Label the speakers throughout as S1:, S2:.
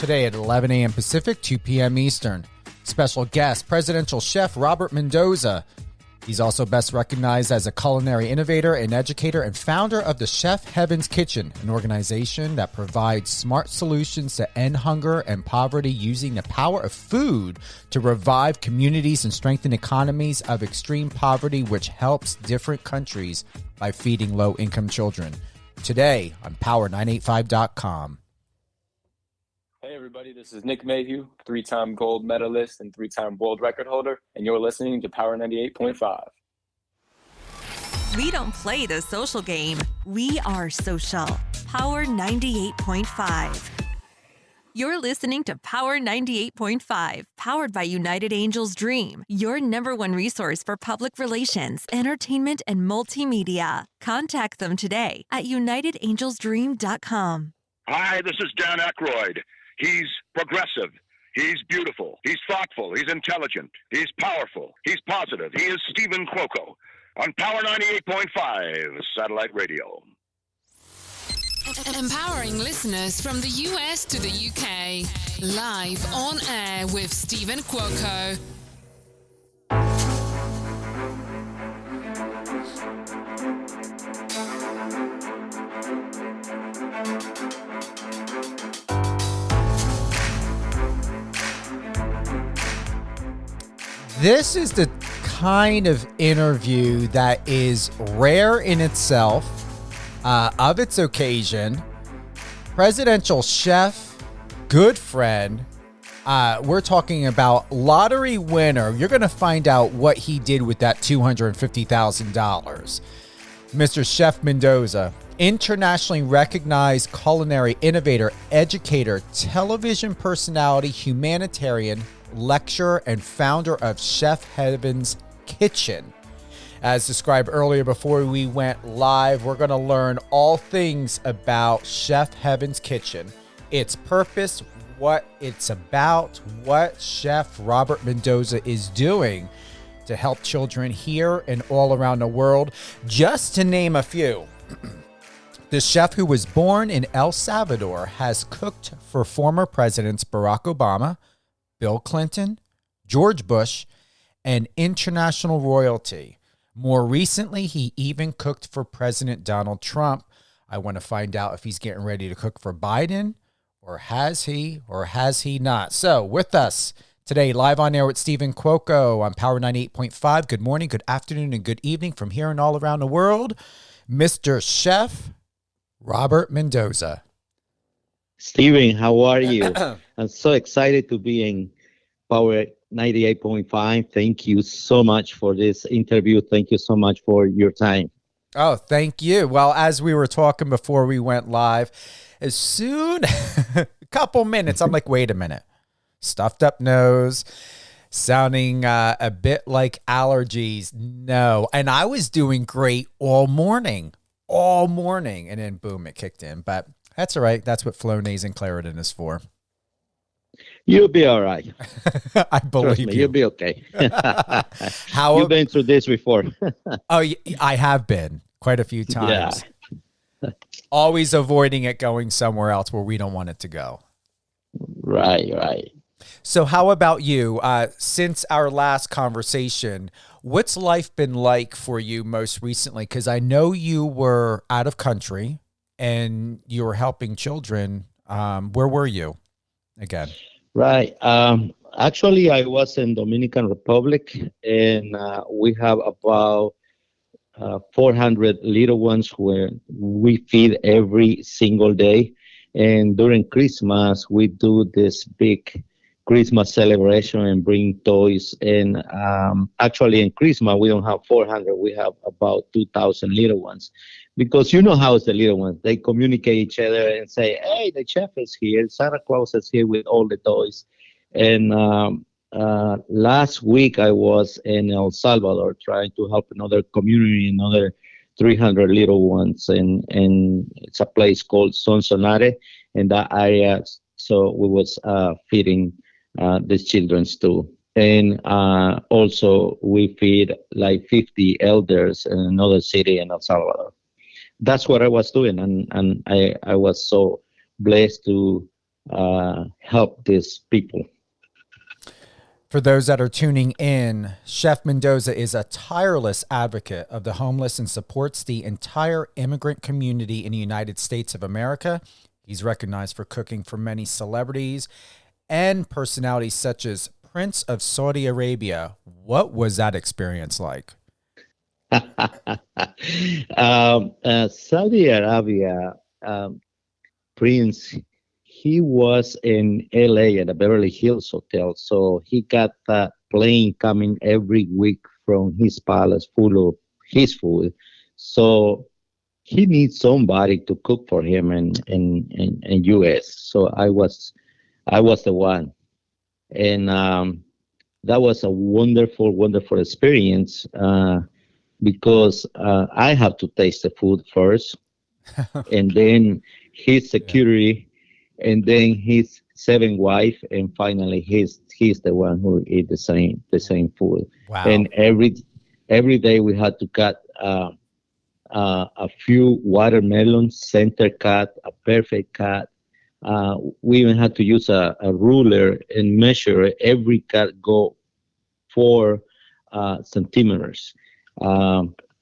S1: Today at 11 a.m. Pacific, 2 p.m. Eastern. Special guest, presidential chef Robert Mendoza. He's also best recognized as a culinary innovator and educator and founder of the Chef Heaven's Kitchen, an organization that provides smart solutions to end hunger and poverty using the power of food to revive communities and strengthen economies of extreme poverty, which helps different countries by feeding low-income children. Today on Power985.com.
S2: Hey everybody, this is Nick Mayhew, 3-time gold medalist and 3-time world record holder, and you're listening to Power 98.5.
S3: We don't play the social game. We are social. Power 98.5. You're listening to Power 98.5, powered by United Angels Dream, your #1 resource for public relations, entertainment, and multimedia. Contact them today at unitedangelsdream.com.
S4: Hi, this is Dan Aykroyd. He's progressive. He's beautiful. He's thoughtful. He's intelligent. He's powerful. He's positive. He is Stephen Cuoco on Power 98.5 Satellite Radio.
S5: Empowering listeners from the US to the UK. Live on air with Stephen Cuoco.
S1: This is the kind of interview that is rare in itself, of its occasion. Presidential chef, good friend. We're talking about lottery winner. You're going to find out what he did with that $250,000. Mr. Chef Mendoza, internationally recognized culinary innovator, educator, television personality, humanitarian, lecturer, and founder of Chef Heaven's Kitchen. As described earlier before we went live, we're going to learn all things about Chef Heaven's Kitchen, its purpose, what it's about, what Chef Robert Mendoza is doing to help children here and all around the world, just to name a few. The chef, who was born in El Salvador, has cooked for former presidents Barack Obama, Bill Clinton, George Bush, and international royalty. More recently, he even cooked for President Donald Trump. I want to find out if he's getting ready to cook for Biden, or has he not? So with us today, live on air with Stephen Cuoco on Power 98.5. Good morning, good afternoon, and good evening from here and all around the world, Mr. Chef Robert Mendoza.
S6: Stephen, how are you? I'm so excited to be in Power 98.5. Thank you so much for this interview. Thank you so much for your time.
S1: Oh, thank you. Well, as we were talking before we went live, as soon a couple minutes, I'm like, wait a minute. Stuffed up nose, sounding a bit like allergies. No. And I was doing great all morning. And then boom, it kicked in. But that's all right. That's what Flonase and Claritin is for.
S6: You'll be all right.
S1: I believe you.
S6: You'll be okay.
S1: How
S6: You've been through this before.
S1: Oh, I have been quite a few times. Yeah. Always avoiding it going somewhere else where we don't want it to go.
S6: Right.
S1: So how about you? Since our last conversation, what's life been like for you most recently? Because I know you were out of country and you were helping children. Where were you again?
S6: Right. Actually, I was in Dominican Republic, and we have about 400 little ones where we feed every single day. And during Christmas, we do this big Christmas celebration and bring toys. And actually, in Christmas, we don't have 400. We have about 2,000 little ones. Because you know how it's the little ones. They communicate each other and say, hey, the chef is here. Santa Claus is here with all the toys. And last week, I was in El Salvador trying to help another community, another 300 little ones. And it's a place called Sonsonate in that area. So we was feeding these children too. And also we feed like 50 elders in another city in El Salvador. That's what I was doing, and I was so blessed to help these people.
S1: For those that are tuning in, Chef Mendoza is a tireless advocate of the homeless and supports the entire immigrant community in the United States of America. He's recognized for cooking for many celebrities and personalities such as Prince of Saudi Arabia. What was that experience like?
S6: Saudi Arabia, Prince, he was in LA at the Beverly Hills Hotel, so he got that plane coming every week from his palace full of his food. So he needs somebody to cook for him in US. So I was the one, and that was a wonderful experience because I have to taste the food first, and then his security, and then his seven wife, and finally he's the one who eat the same food.
S1: Wow.
S6: And every day we had to cut a few watermelons, center cut, a perfect cut. We even had to use a ruler and measure every cut, go 4 centimeters.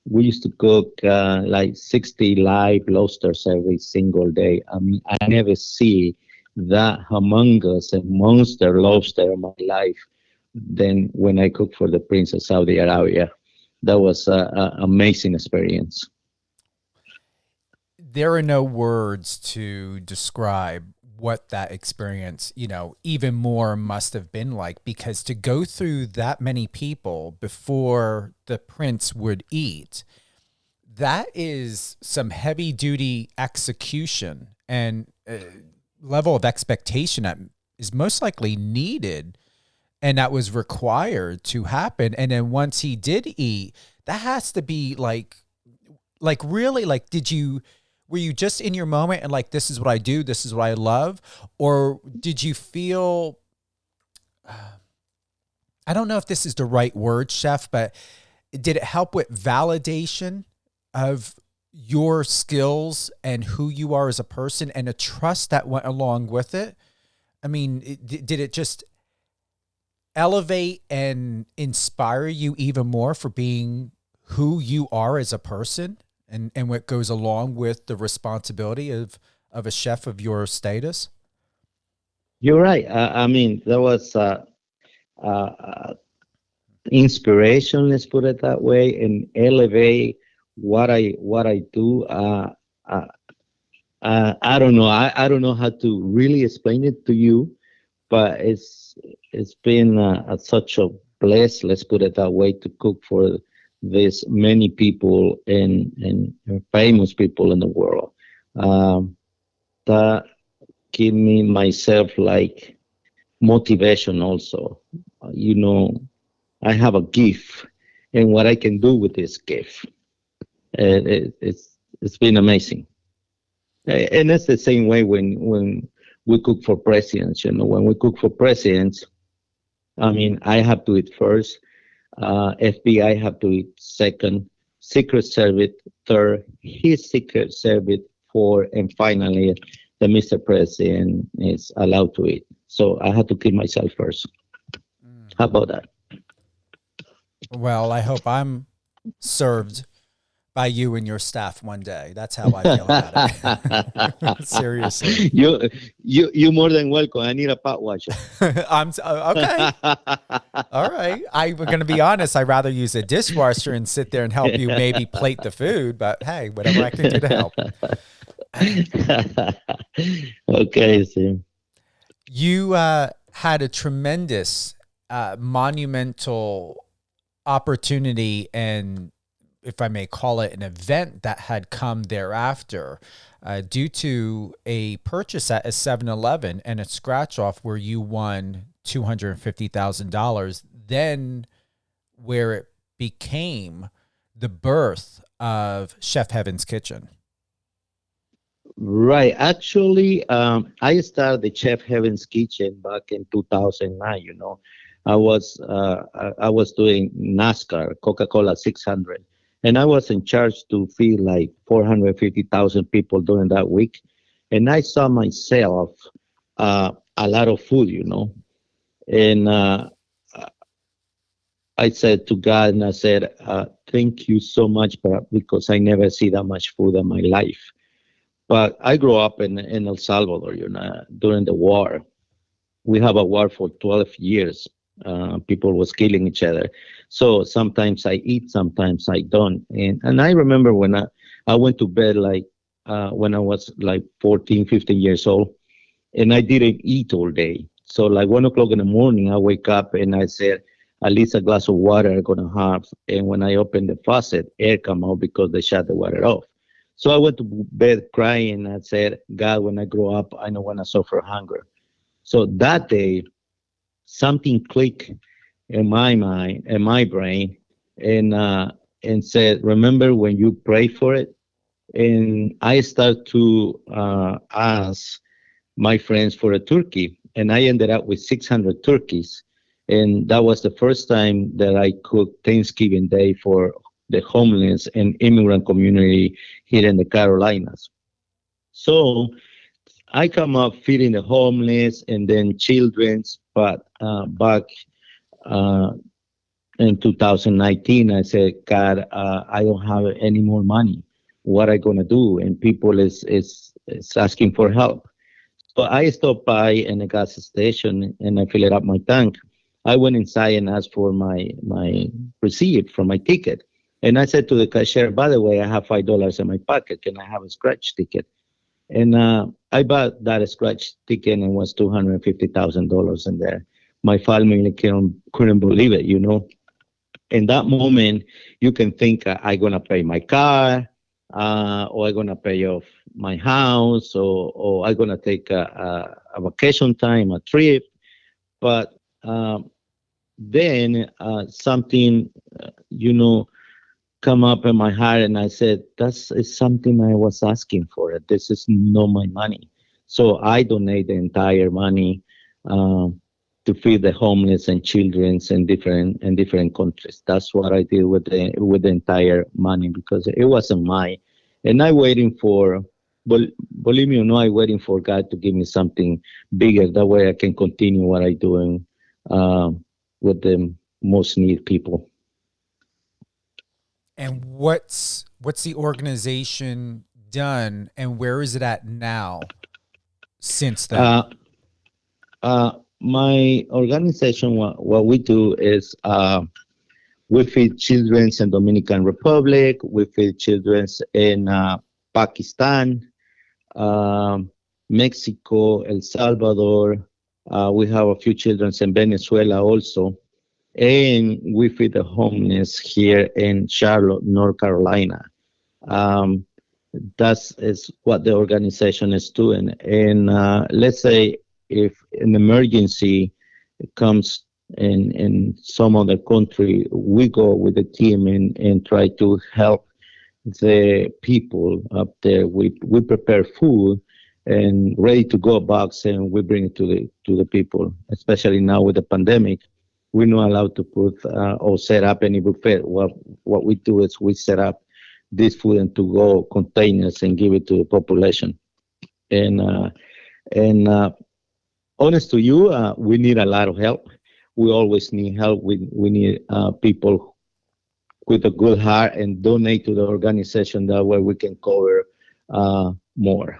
S6: We used to cook like 60 live lobsters every single day. I mean, I never see that humongous and monster lobster in my life than when I cooked for the Prince of Saudi Arabia. That was an amazing experience.
S1: There are no words to describe what that experience, even more must have been like, because to go through that many people before the prince would eat, that is some heavy duty execution and level of expectation that is most likely needed and that was required to happen. And then once he did eat, that has to be like really, like, were you just in your moment and like, this is what I do, this is what I love? Or did you feel, I don't know if this is the right word, Chef, but did it help with validation of your skills and who you are as a person and a trust that went along with it? I mean, did it just elevate and inspire you even more for being who you are as a person? And what goes along with the responsibility of a chef of your status?
S6: You're right. I mean, there was inspiration, let's put it that way, and elevate what I do. I don't know. I don't know how to really explain it to you, but it's been such a bless, let's put it that way, to cook for this many people and famous people in the world. That give me myself like motivation also. I have a gift, and what I can do with this gift, it's been amazing. And that's the same way when we cook for presidents. When we cook for presidents, I mean, I have to eat first. FBI have to eat second, Secret Service third, his Secret Service fourth, and finally the Mr. President is allowed to eat. So I had to keep myself first. How about that?
S1: Well, I hope I'm served by you and your staff one day. That's how I feel about it. Seriously.
S6: You more than welcome. I need a pot washer.
S1: Okay. All right. I'm going to be honest. I'd rather use a dishwasher and sit there and help you maybe plate the food, but hey, whatever I can do to help.
S6: Okay, Sim.
S1: You had a tremendous, monumental opportunity, and if I may call it, an event that had come thereafter due to a purchase at a 7-Eleven and a scratch off where you won $250,000, then where it became the birth of Chef Heaven's Kitchen.
S6: Right. Actually, I started the Chef Heaven's Kitchen back in 2009. I was doing NASCAR, Coca-Cola 600. And I was in charge to feed like 450,000 people during that week. And I saw myself a lot of food, And I said to God, and I said, thank you so much, because I never see that much food in my life. But I grew up in El Salvador, during the war. We have a war for 12 years. People was killing each other. So sometimes I eat, sometimes I don't. And I remember when I went to bed, like when I was like 14, 15 years old, and I didn't eat all day. So like 1 o'clock in the morning, I wake up and I said, at least a glass of water I'm gonna have. And when I opened the faucet, air come out because they shut the water off. So I went to bed crying. I said, God, when I grow up, I don't want to suffer hunger. So that day, something clicked in my mind, in my brain, and said, remember when you pray for it? And I start to ask my friends for a turkey, and I ended up with 600 turkeys. And that was the first time that I cooked Thanksgiving Day for the homeless and immigrant community here in the Carolinas. So I come up feeding the homeless and then children's, but back uh, in 2019, I said, God, I don't have any more money. What I gonna do? And people is asking for help. So I stopped by in a gas station and I filled up my tank. I went inside and asked for my receipt from my ticket. And I said to the cashier, by the way, I have $5 in my pocket. Can I have a scratch ticket? And I bought that scratch ticket and it was $250,000 in there. My family couldn't believe it, In that moment, you can think I'm going to pay my car, or I'm going to pay off my house, or I'm going to take a vacation time, a trip. But then something, come up in my heart, and I said, that's is something I was asking for. This is not my money. So I donate the entire money to feed the homeless and children in different countries. That's what I did with the entire money, because it wasn't mine. And I waiting for, believe me or not, I waiting for God to give me something bigger. That way I can continue what I doing with the most need people.
S1: And what's the organization done, and where is it at now since then?
S6: My organization, what we do is we feed children in Dominican Republic, we feed children in Pakistan, Mexico, El Salvador. We have a few children in Venezuela also. And we feed the homeless here in Charlotte, North Carolina. That is what the organization is doing. And let's say if an emergency comes in some other country, we go with the team and try to help the people up there. We prepare food and ready to go box, and we bring it to the people, especially now with the pandemic. We're not allowed to put or set up any buffet. What we do is we set up this food in to-go containers and give it to the population. And honest to you, we need a lot of help. We always need help. We need people with a good heart and donate to the organization. That way we can cover more.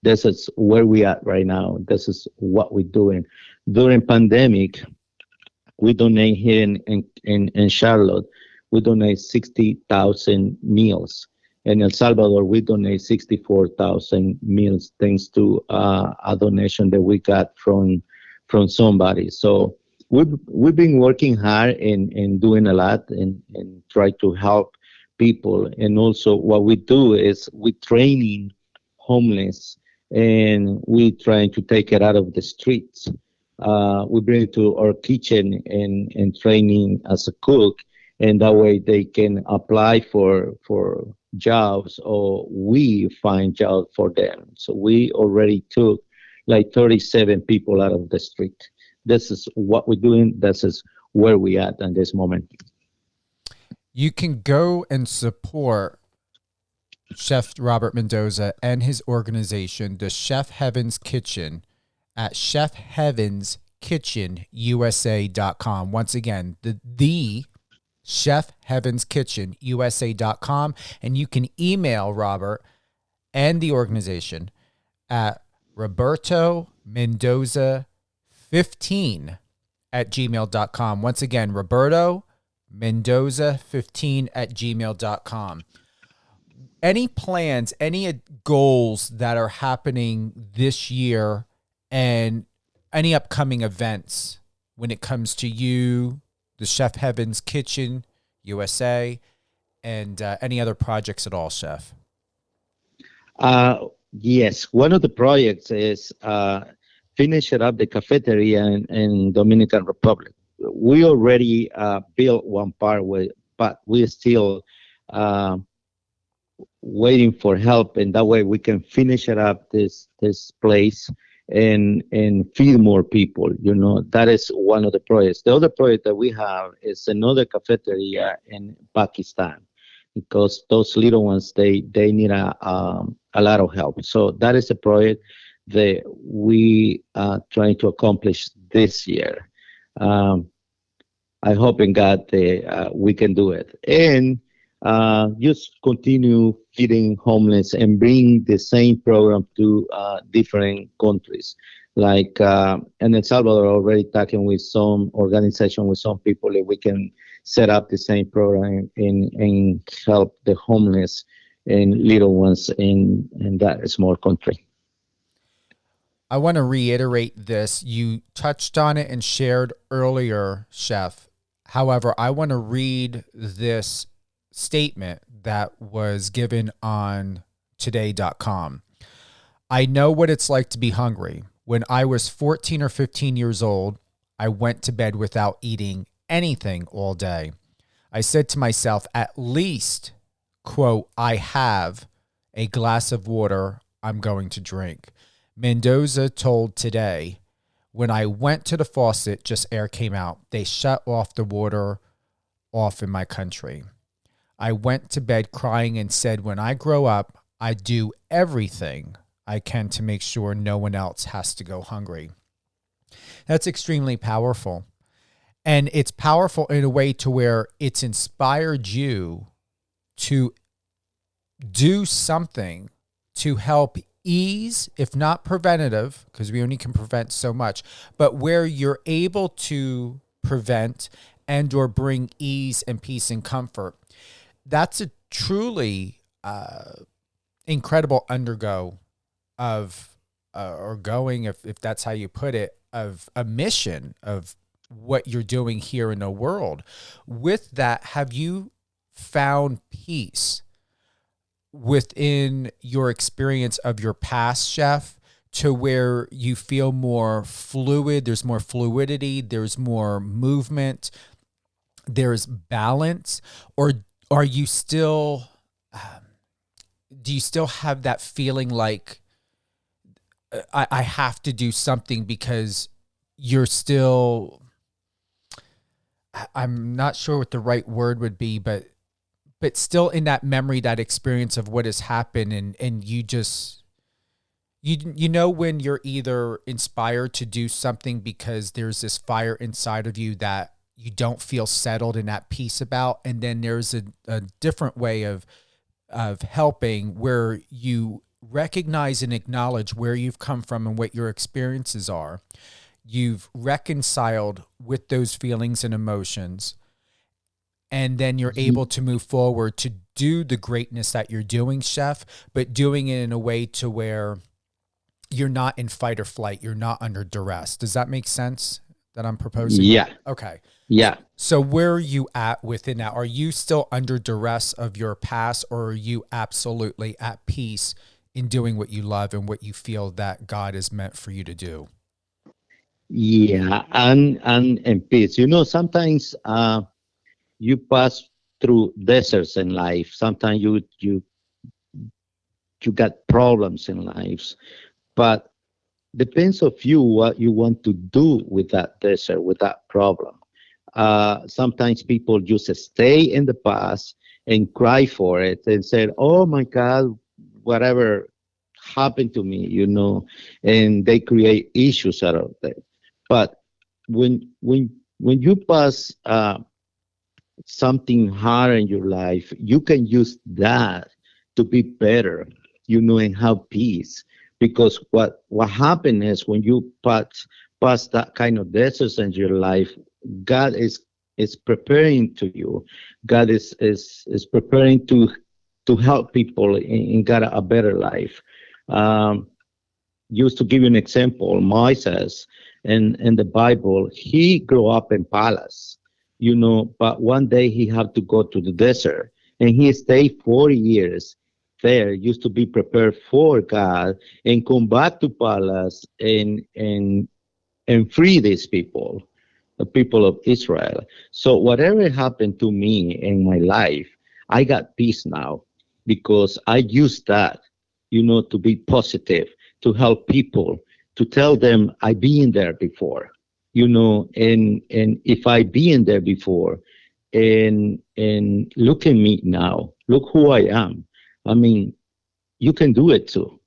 S6: This is where we are right now. This is what we're doing. During pandemic, we donate here in Charlotte, we donate 60,000 meals. In El Salvador, we donate 64,000 meals thanks to a donation that we got from somebody. So we've been working hard and doing a lot and try to help people. And also what we do is we training homeless, and we trying to take it out of the streets. We bring it to our kitchen and training as a cook, and that way they can apply for jobs, or we find jobs for them. So we already took like 37 people out of the street. This is what we're doing. This is where we at in this moment.
S1: You can go and support Chef Robert Mendoza and his organization, the Chef Heaven's Kitchen, at chefheavenskitchenusa.com. Once again, the chefheavenskitchenusa.com. And you can email Robert and the organization at Roberto Mendoza 15 at gmail.com. Once again, Roberto Mendoza 15 at gmail.com. Any plans, any goals that are happening this year and any upcoming events when it comes to you, the Chef Heaven's Kitchen USA, and any other projects at all, Chef?
S6: Yes, one of the projects is finishing up the cafeteria in Dominican Republic. We already built one part, but we're still waiting for help, and that way we can finish it up this place and feed more people. That is one of the projects. The other project that we have is another cafeteria in Pakistan, because those little ones they need a lot of help. So that is a project that we are trying to accomplish this year. I hope in God that we can do it, and just continue feeding homeless and bring the same program to different countries. Like in El Salvador, already talking with some organization, with some people, that we can set up the same program and help the homeless and little ones in that small country.
S1: I want to reiterate this. You touched on it and shared earlier, Chef. However, I want to read this statement that was given on today.com. I know what it's like to be hungry. When I was 14 or 15 years old, I went to bed without eating anything all day. I said to myself, at least, quote, I have a glass of water I'm going to drink. Mendoza told Today, when I went to the faucet, just air came out. They shut off the water off in my country. I went to bed crying and said, when I grow up, I do everything I can to make sure no one else has to go hungry. That's extremely powerful. And it's powerful in a way to where it's inspired you to do something to help ease, if not preventative, because we only can prevent so much, but where you're able to prevent and or bring ease and peace and comfort. That's a truly incredible undergo of, or going, if that's how you put it, of a mission of what you're doing here in the world. With that, have you found peace within your experience of your past, Chef, to where you feel more fluid, there's more fluidity, there's more movement, there's balance? Or are you still, do you still have that feeling like I have to do something because you're still, I'm not sure what the right word would be, but still in that memory, that experience of what has happened, and you just, you know when you're either inspired to do something because there's this fire inside of you that you don't feel settled and at peace about, and then there's a different way of helping where you recognize and acknowledge where you've come from and what your experiences are. You've reconciled with those feelings and emotions, and then you're able to move forward to do the greatness that you're doing, Chef, but doing it in a way to where you're not in fight or flight. You're not under duress. Does that make sense that I'm proposing?
S6: Yeah.
S1: Okay.
S6: Yeah.
S1: So where are you at within that? Are you still under duress of your past, or are you absolutely at peace in doing what you love and what you feel that God is meant for you to do?
S6: Yeah, and peace. Sometimes you pass through deserts in life. Sometimes you got problems in life, but depends of you what you want to do with that desert, with that problem. Sometimes people just stay in the past and cry for it and say, "Oh my God, whatever happen to me, and they create issues out of that. But when you pass something hard in your life, you can use that to be better, and have peace. Because what happens is when you pass that kind of deserts in your life, God is preparing to you. God is preparing to help people and get a better life. Um, Used to give you an example, Moses in the Bible, he grew up in palace, but one day he had to go to the desert and he stayed 40 years there, used to be prepared for God and come back to palace and free these people, the people of Israel. So whatever happened to me in my life, I got peace now because I used that, to be positive, to help people, to tell them I been there before, and if I been there before, and look at me now, look who I am. I mean, you can do it too.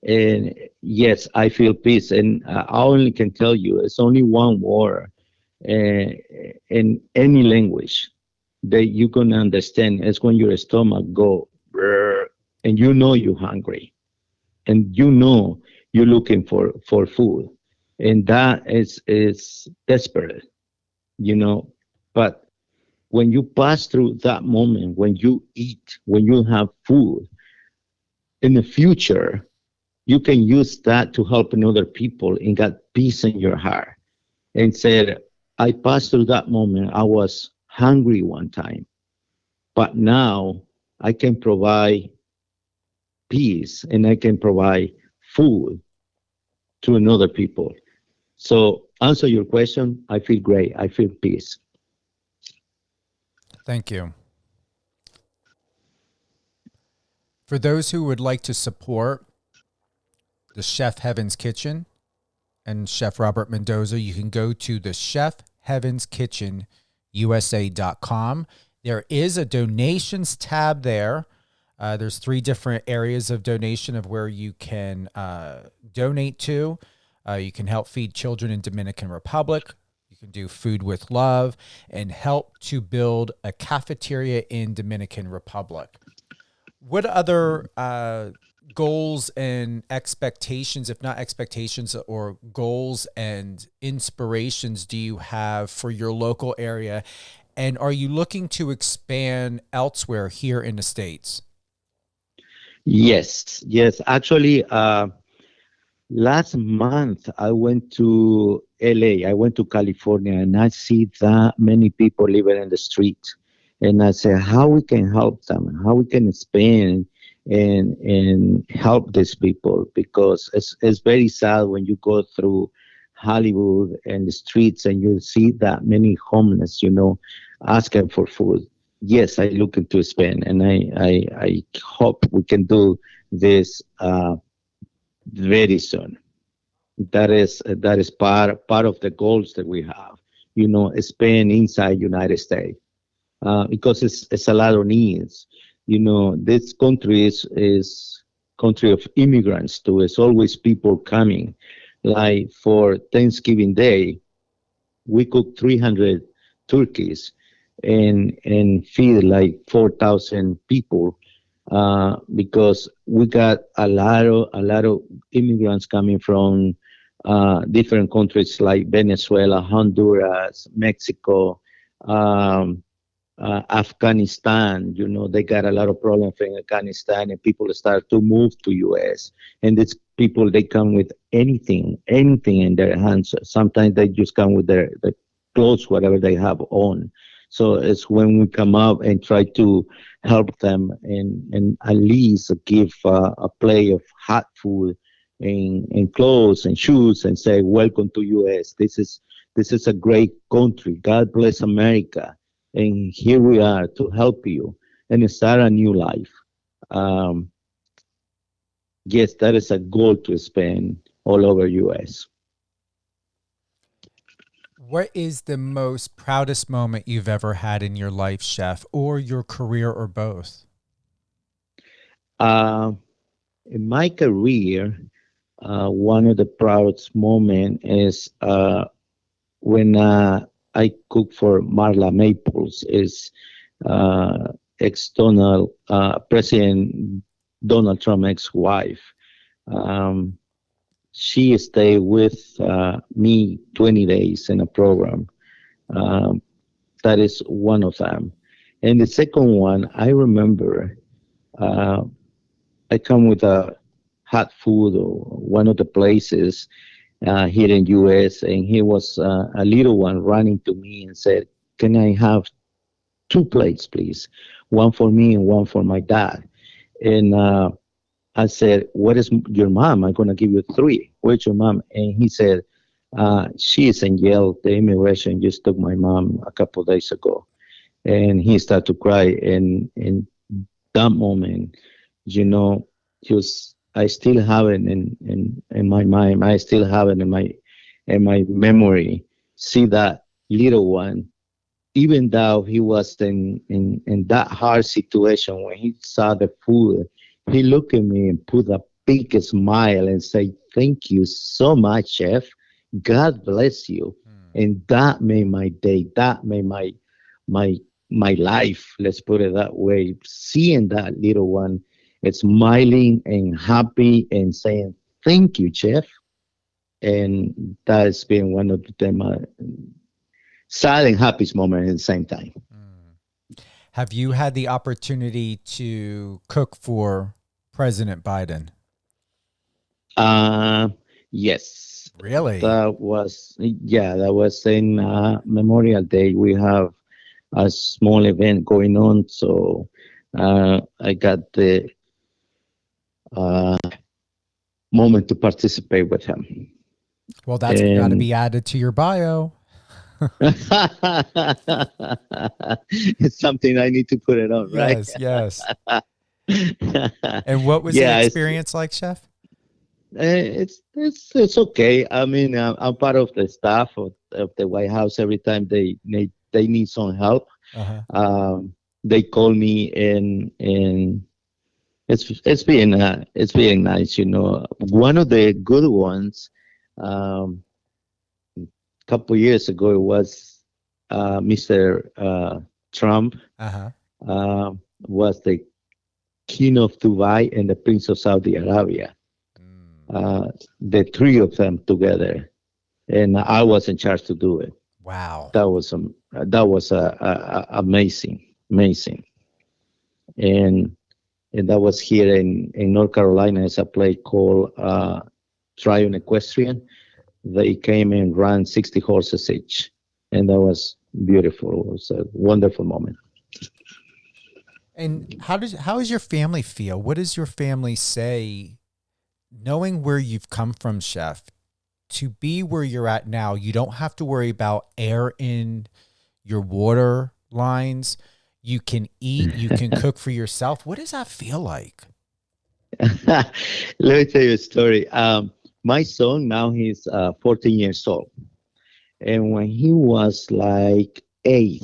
S6: And yes, I feel peace. And I only can tell you, it's only one word uh, in any language that you can understand. It's when your stomach go, "Brr," and you're hungry, and you're looking for food, and that is desperate, you know. But when you pass through that moment, when you eat, when you have food, in the future you can use that to help another people and get peace in your heart and said, I passed through that moment. I was hungry one time, but now I can provide peace and I can provide food to another people. So answer your question, I feel great. I feel peace.
S1: Thank you. For those who would like to support the Chef Heaven's Kitchen and Chef Robert Mendoza, you can go to the Chef Heaven's Kitchen USA.com. There is a donations tab there. There's 3 different areas of donation of where you can donate to. You can help feed children in Dominican Republic. You can do food with love and help to build a cafeteria in Dominican Republic. What other goals and expectations, if not expectations, or goals and inspirations do you have for your local area? And are you looking to expand elsewhere here in the States?
S6: Yes, yes. Actually, last month I went to LA, I went to California, and I see that many people living in the street. And I said, how we can help them, how we can expand and help these people, because it's very sad when you go through Hollywood and the streets and you see that many homeless, asking for food. Yes, I look into Spain, and I hope we can do this very soon. That is part of the goals that we have. Spain inside United States, because it's a lot of needs. This country is country of immigrants too. It's always people coming. Like for Thanksgiving Day, we cook 300 turkeys and feed like 4,000 people, because we got a lot of immigrants coming from different countries like Venezuela, Honduras, Mexico, Afghanistan. They got a lot of problems in Afghanistan, and people start to move to U.S. And these people, they come with anything in their hands. Sometimes they just come with their clothes, whatever they have on. So it's when we come up and try to help them and at least give a plate of hot food and clothes and shoes and say, welcome to U.S. This is a great country. God bless America. And here we are to help you and start a new life. Yes, that is a goal to spend all over U.S.
S1: What is the most proudest moment you've ever had in your life, Chef, or your career, or both?
S6: Uh, In my career, one of the proudest moments is when I cook for Marla Maples, is external President Donald Trump ex-wife. Um, she stayed with me 20 days in a program. Um, that is one of them. And the second one, I remember uh, I come with a hot food or one of the places here in U.S. and he was a little one running to me and said, "Can I have two plates, please? One for me and one for my dad." And I said, "What is your mom? I'm gonna give you three. Where's your mom?" And he said, "She is in jail. The immigration just took my mom a couple of days ago." And he started to cry. And in that moment, just I still have it in my mind. I still have it in my memory. See that little one, even though he was in that hard situation when he saw the food, he looked at me and put a big smile and say, "Thank you so much, chef. God bless you." And that made my day. That made my my life. Let's put it that way. Seeing that little one, smiling and happy and saying, "Thank you, chef." And that has been one of my sad and happiest moments at the same time.
S1: Have you had the opportunity to cook for President Biden?
S6: Uh, yes,
S1: Really?
S6: that was in Memorial Day. We have a small event going on, so I got the uh, moment to participate with him.
S1: Well, that's got to be added to your bio.
S6: It's something I need to put it on, right?
S1: Yes, yes. And what was the
S6: Yeah,
S1: experience like, chef?
S6: it's okay. I mean, I'm part of the staff of the White House. Every time they need some help,
S1: Uh-huh.
S6: they call me, and it's being nice. One of the good ones, um, couple years ago, it was Mr. Trump
S1: Uh-huh.
S6: was the king of Dubai and the prince of Saudi Arabia. The three of them together, and I was in charge to do it.
S1: Wow.
S6: That was amazing, amazing, and that was here in North Carolina. It's a place called Tryon Equestrian. They came and ran 60 horses each, and that was beautiful. It was a wonderful moment.
S1: And how does your family feel? What does your family say, knowing where you've come from, chef, to be where you're at now? You don't have to worry about air in your water lines. You can eat, you can cook for yourself. What does that feel like?
S6: Let me tell you a story. My son now he's 14 years old, and when he was like 8,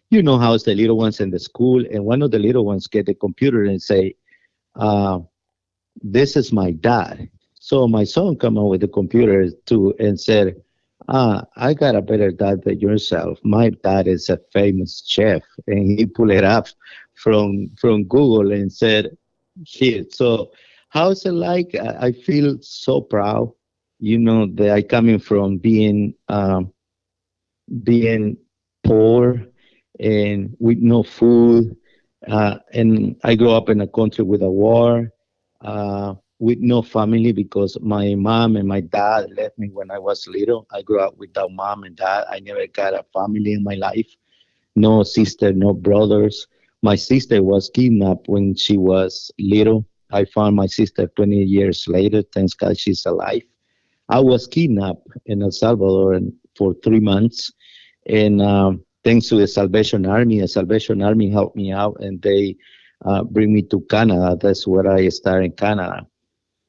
S6: you know how it's the little ones in the school, and one of the little ones get the computer and say, uh, "This is my dad." So my son come out with the computer too and said, "I got a better dad than yourself. My dad is a famous chef," and he pulled it up from Google and said, "Here." So how's it like? I feel so proud. That I coming from being poor and with no food, and I grew up in a country with a war, with no family because my mom and my dad left me when I was little. I grew up without mom and dad. I never got a family in my life. No sister, no brothers. My sister was kidnapped when she was little. I found my sister 20 years later. Thanks God she's alive. I was kidnapped in El Salvador for 3 months, and thanks to the Salvation Army helped me out, and they bring me to Canada. That's where I started in Canada,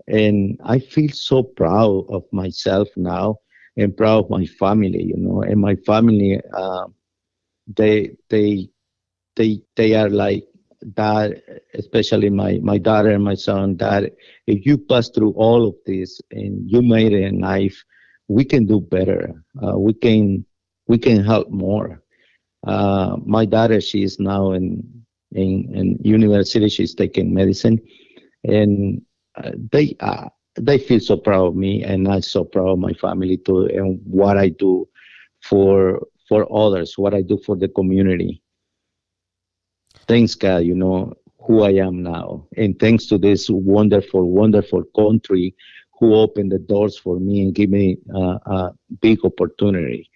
S6: and I feel so proud of myself now, and proud of my family. And my family, they they are like that, especially my daughter and my son, that if you pass through all of this and you made it in life, we can do better. We can help more. My daughter, she is now in university. She's taking medicine, and they feel so proud of me, and I'm so proud of my family too, and what I do for others, what I do for the community. Thanks God, who I am now, and thanks to this wonderful, wonderful country who opened the doors for me and give me a big opportunity.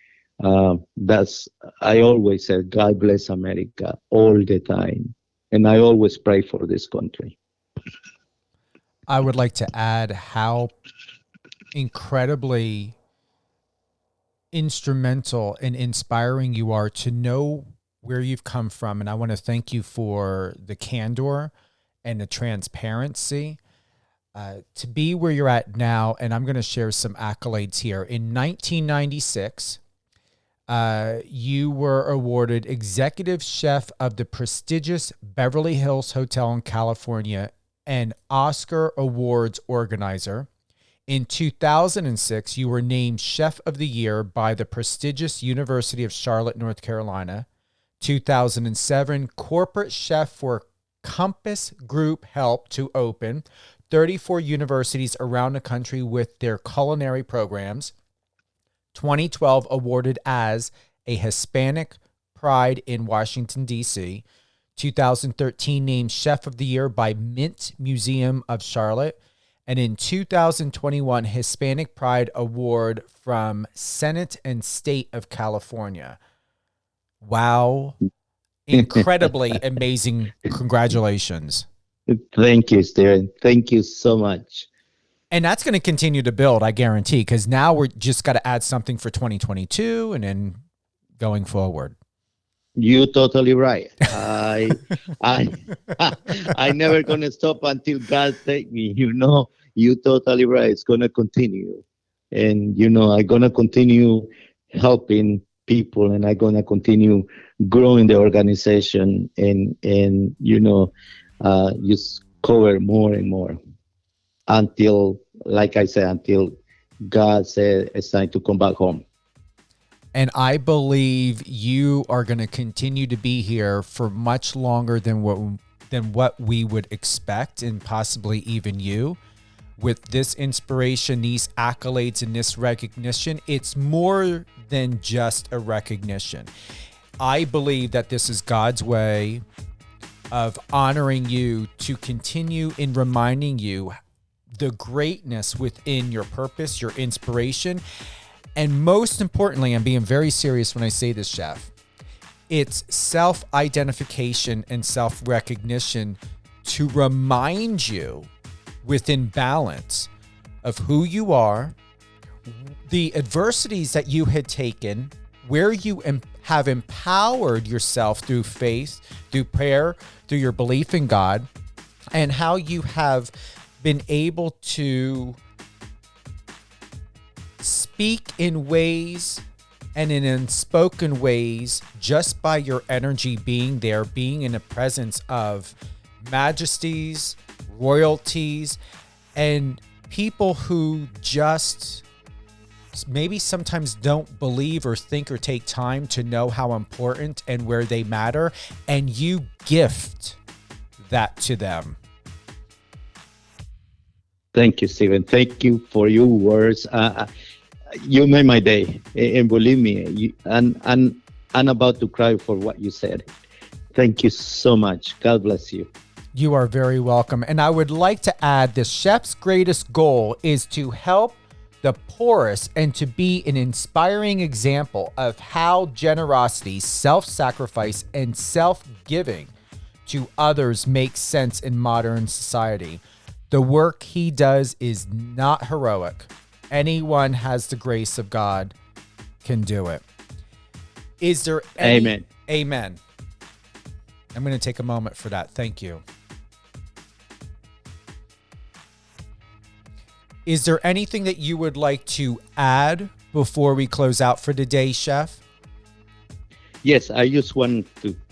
S6: That's I always said, God bless America all the time, and I always pray for this country.
S1: I would like to add how incredibly instrumental and inspiring you are to know where you've come from. And I want to thank you for the candor and the transparency to be where you're at now. And I'm going to share some accolades here. In 1996, you were awarded Executive Chef of the prestigious Beverly Hills Hotel in California and Oscar Awards organizer. In 2006, you were named Chef of the Year by the prestigious University of Charlotte, North Carolina. 2007, corporate chef for Compass Group helped to open 34 universities around the country with their culinary programs. 2012, awarded as a Hispanic Pride in Washington, D.C. 2013, named Chef of the Year by Mint Museum of Charlotte. And in 2021, Hispanic Pride Award from Senate and State of California. Wow. Incredibly amazing. Congratulations.
S6: Thank you, Steven. Thank you so much.
S1: And that's going to continue to build, I guarantee, because now we're just got to add something for 2022 and then going forward.
S6: You're totally right. I never gonna stop until God take me. You're totally right. It's gonna continue, and I'm gonna continue helping people, and I'm gonna continue growing the organization, and just cover more and more until, like I said, until God said it's time to come back home.
S1: And I believe you are going to continue to be here for much longer than what we would expect, and possibly even you. With this inspiration, these accolades, and this recognition, it's more than just a recognition. I believe that this is God's way of honoring you, to continue in reminding you the greatness within your purpose, your inspiration. And most importantly, I'm being very serious when I say this, Chef, it's self-identification and self-recognition to remind you within balance of who you are, the adversities that you had taken, where you have empowered yourself through faith, through prayer, through your belief in God, and how you have been able to speak in ways and in unspoken ways just by your energy being there, being in the presence of majesties, royalties, and people who just maybe sometimes don't believe or think or take time to know how important and where they matter, and you gift that to them.
S6: Thank you, Steven. Thank you for your words. You made my day, and believe me, I'm about to cry for what you said. Thank you so much. God bless you.
S1: You are very welcome. And I would like to add, the chef's greatest goal is to help the poorest and to be an inspiring example of how generosity, self-sacrifice, and self-giving to others makes sense in modern society. The work he does is not heroic. Anyone has the grace of God can do it. Is there any...
S6: Amen.
S1: Amen. I'm going to take a moment for that. Thank you. Is there anything that you would like to add before we close out for today, Chef?
S6: Yes, I just want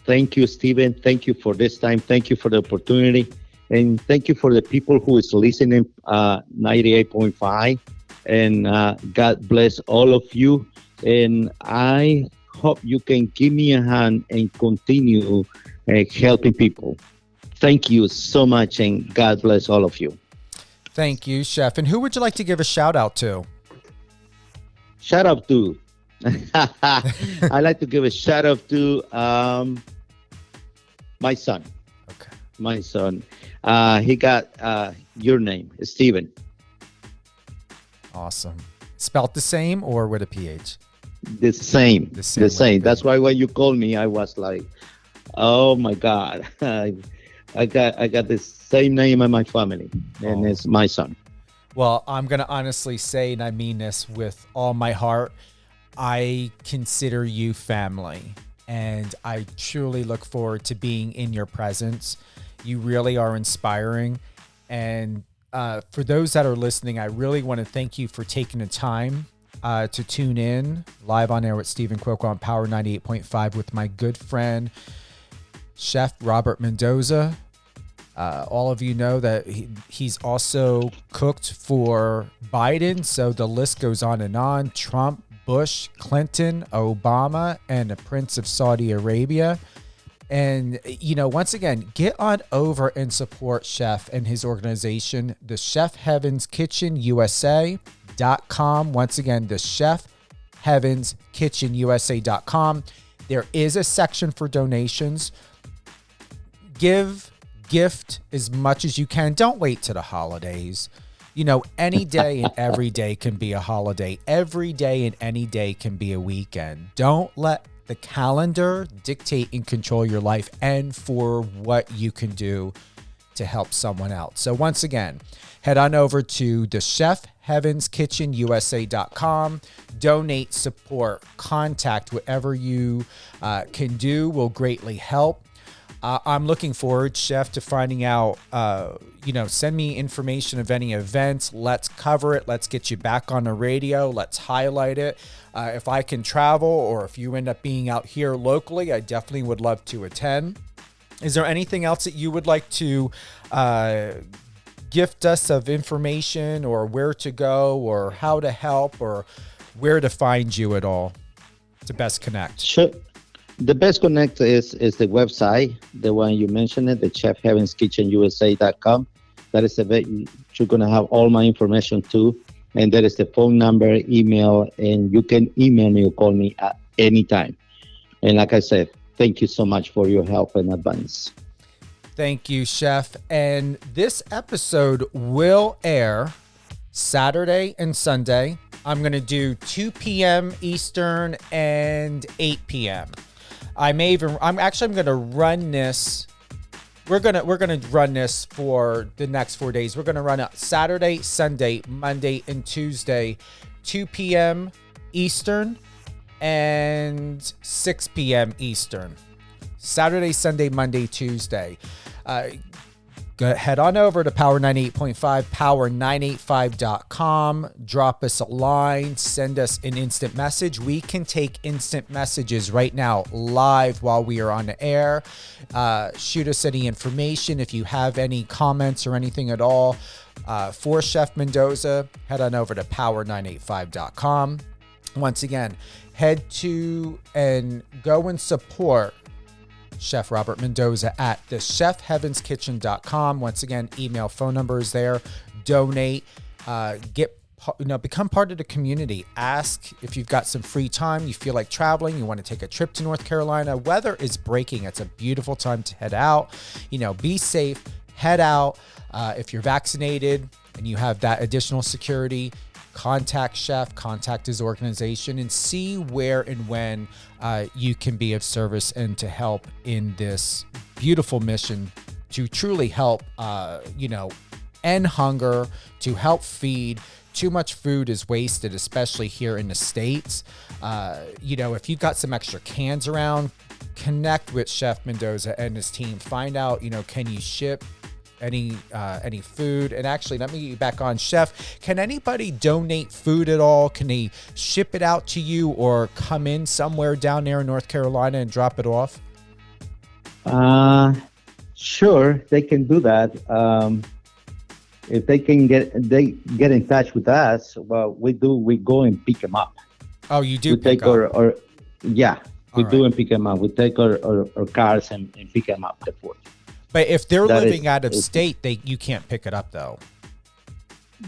S6: Thank you, Stephen. Thank you for this time. Thank you for the opportunity. And thank you for the people who is listening 98.5. And God bless all of you. And I hope you can give me a hand and continue helping people. Thank you so much, and God bless all of you.
S1: Thank you, Chef. And who would you like to give a shout out to?
S6: Shout out to, I like to give a shout out to my son.
S1: Okay.
S6: My son. He got your name, Stephen.
S1: Awesome. Spelt the same or with a PH?
S6: The same.
S1: The same.
S6: That's why when you called me, I was like, oh my God. I got the same name in my family, and it's my son.
S1: Well, I'm going to honestly say, and I mean this with all my heart, I consider you family, and I truly look forward to being in your presence. You really are inspiring. And for those that are listening, I really want to thank you for taking the time to tune in live on air with Stephen Cuoco on Power 98.5 with my good friend, Chef Robert Mendoza. All of you know that he's also cooked for Biden, so the list goes on and on. Trump, Bush, Clinton, Obama, and the Prince of Saudi Arabia. And, you know, once again, get on over and support Chef and his organization, the Chef Heaven's Kitchen USA.com. Once again, the Chef Heaven's Kitchen USA.com. There is a section for donations. Gift as much as you can. Don't wait to the holidays. You know, any day and every day can be a holiday. Every day and any day can be a weekend. Don't let the calendar dictate and control your life and for what you can do to help someone else. So once again, head on over to the Chef Heaven's Kitchen USA.com. Donate, support, contact, whatever you can do will greatly help. I'm looking forward, Chef, to finding out, send me information of any events. Let's cover it. Let's get you back on the radio. Let's highlight it. If I can travel or if you end up being out here locally, I definitely would love to attend. Is there anything else that you would like to gift us of information or where to go or how to help or where to find you at all to best connect?
S6: Sure. The best connect is the website, the one you mentioned, the Chef Heaven's Kitchen USA.com. That is the way you're going to have all my information too. And there is the phone number, email, and you can email me or call me at any time. And like I said, thank you so much for your help in advance.
S1: Thank you, Chef. And this episode will air Saturday and Sunday. I'm going to do 2 p.m. Eastern and 8 p.m. I'm going to run this. We're going to run this for the next 4 days. We're going to run it Saturday, Sunday, Monday, and Tuesday, 2 p.m. Eastern and 6 p.m. Eastern. Saturday, Sunday, Monday, Tuesday. Head on over to Power 98.5, power985.com. Drop us a line. Send us an instant message. We can take instant messages right now live while we are on the air. Shoot us any information. If you have any comments or anything at all for Chef Mendoza, head on over to power985.com. Once again, head to and go and support Chef Robert Mendoza at the chefheavenskitchen.com. Once again, email, phone number is there. Donate, become part of the community. Ask if you've got some free time, you feel like traveling, you want to take a trip to North Carolina. Weather is breaking. It's a beautiful time to head out. Be safe, head out. If you're vaccinated and you have that additional security, contact Chef, contact his organization, and see where and when you can be of service and to help in this beautiful mission to truly help, end hunger, to help feed. Too much food is wasted, especially here in the States. If you've got some extra cans around, connect with Chef Mendoza and his team. Find out, can you ship any food? And actually, let me get back on. Chef, can anybody donate food at all? Can they ship it out to you or come in somewhere down there in North Carolina and drop it off?
S6: Uh, sure, they can do that. If they get in touch with us, well, we go and pick them up.
S1: Oh, you do
S6: We
S1: pick
S6: take
S1: up.
S6: yeah, we
S1: All
S6: do
S1: right.
S6: and pick them up. We take our cars and pick them up. The food.
S1: But if they're
S6: That
S1: living
S6: is-
S1: out of
S6: is-
S1: state, you can't pick it up though.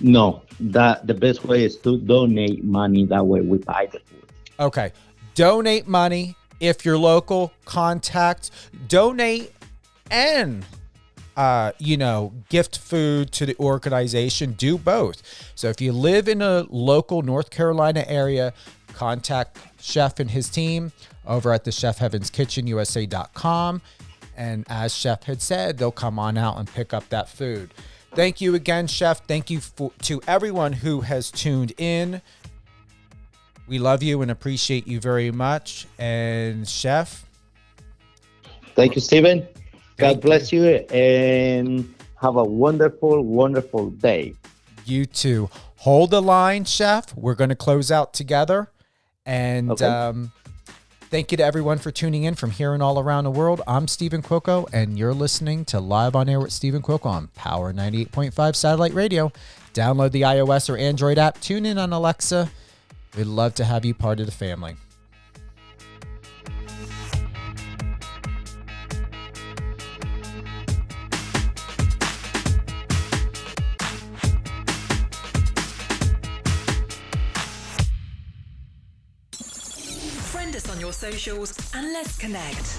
S6: No, that the best way is to donate money. That way we buy the food.
S1: Okay. Donate money. If you're local, donate and gift food to the organization. Do both. So if you live in a local North Carolina area, contact Chef and his team over at the Chef Heaven's Kitchen USA.com. And as Chef had said, they'll come on out and pick up that food. Thank you again, Chef. Thank you to everyone who has tuned in. We love you and appreciate you very much. And Chef,
S6: Thank you, Stephen.
S1: Thank
S6: God bless you and have a wonderful, wonderful day.
S1: you too. Hold the line, Chef. We're going to close out together. And
S6: Okay.
S1: thank you to everyone for tuning in from here and all around the world. I'm Stephen Cuoco, and you're listening to Live on Air with Stephen Cuoco on Power 98.5 Satellite Radio. Download the iOS or Android app. Tune in on Alexa. We'd love to have you part of the family.
S3: Friend us on your socials and let's connect.